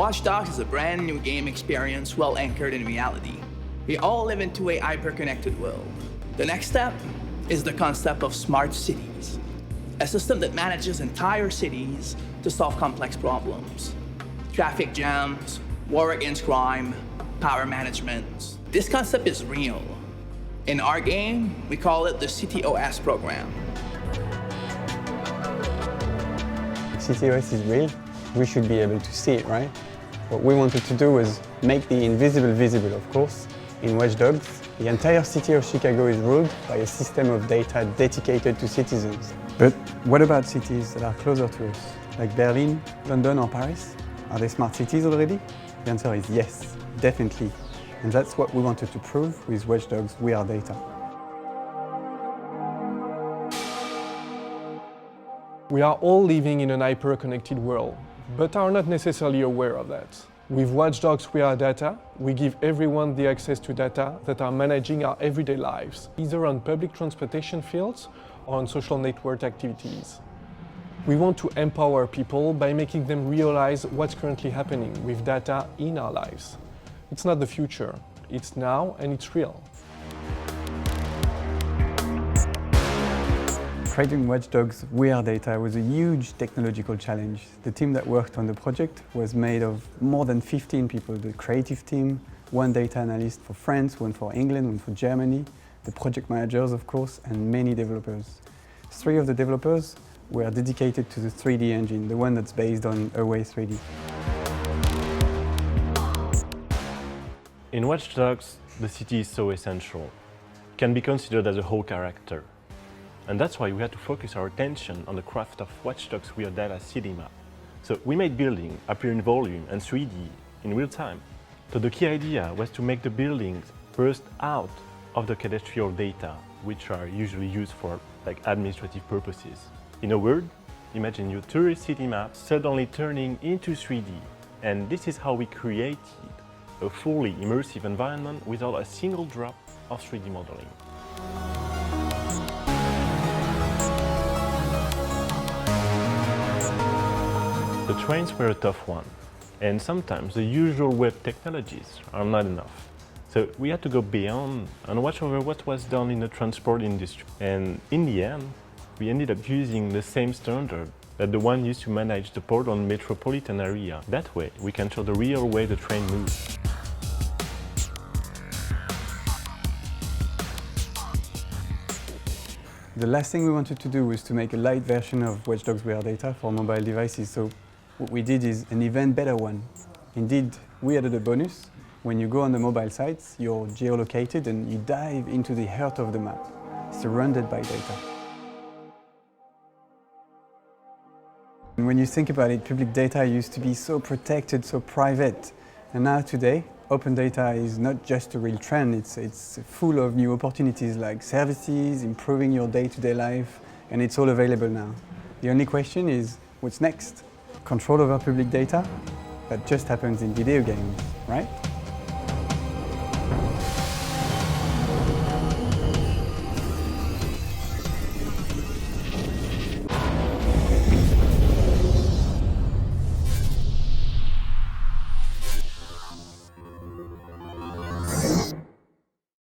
Watch Dogs is a brand new game experience well anchored in reality. We all live into a hyper-connected world. The next step is the concept of smart cities, a system that manages entire cities to solve complex problems. Traffic jams, war against crime, power management. This concept is real. In our game, we call it the CityOS program. CityOS is real. We should be able to see it, right? What we wanted to do was make the invisible visible, of course. In Watch Dogs, the entire city of Chicago is ruled by a system of data dedicated to citizens. But what about cities that are closer to us, like Berlin, London or Paris? Are they smart cities already? The answer is yes, definitely. And that's what we wanted to prove with Watch Dogs WeareData. We are all living in an hyper-connected world, but are not necessarily aware of that. With Watch Dogs WeareData, we give everyone the access to data that are managing our everyday lives, either on public transportation fields or on social network activities. We want to empower people by making them realize what's currently happening with data in our lives. It's not the future, it's now and it's real. Creating Watch Dogs WeareData was a huge technological challenge. The team that worked on the project was made of more than 15 people. The creative team, one data analyst for France, one for England, one for Germany, the project managers, of course, and many developers. 3 of the developers were dedicated to the 3D engine, the one that's based on Away 3D. In Watch Dogs, the city is so essential. It can be considered as a whole character. And that's why we had to focus our attention on the craft of Watch Dogs WeareData city map. So we made buildings appear in volume and 3D in real time. So the key idea was to make the buildings burst out of the cadastral data, which are usually used for administrative purposes. In a word, imagine your tourist city map suddenly turning into 3D. And this is how we created a fully immersive environment without a single drop of 3D modeling. The trains were a tough one, and sometimes the usual web technologies are not enough. So we had to go beyond and watch over what was done in the transport industry. And in the end, we ended up using the same standard that the one used to manage the Portland metropolitan area. That way, we can show the real way the train moves. The last thing we wanted to do was to make a light version of Watch Dogs WeareData for mobile devices. So what we did is an even better one. Indeed, we added a bonus. When you go on the mobile sites, you're geolocated and you dive into the heart of the map, surrounded by data. And when you think about it, public data used to be so protected, so private. And now today, open data is not just a real trend, it's full of new opportunities like services, improving your day-to-day life, and it's all available now. The only question is, what's next? Control over public data? That just happens in video games, right?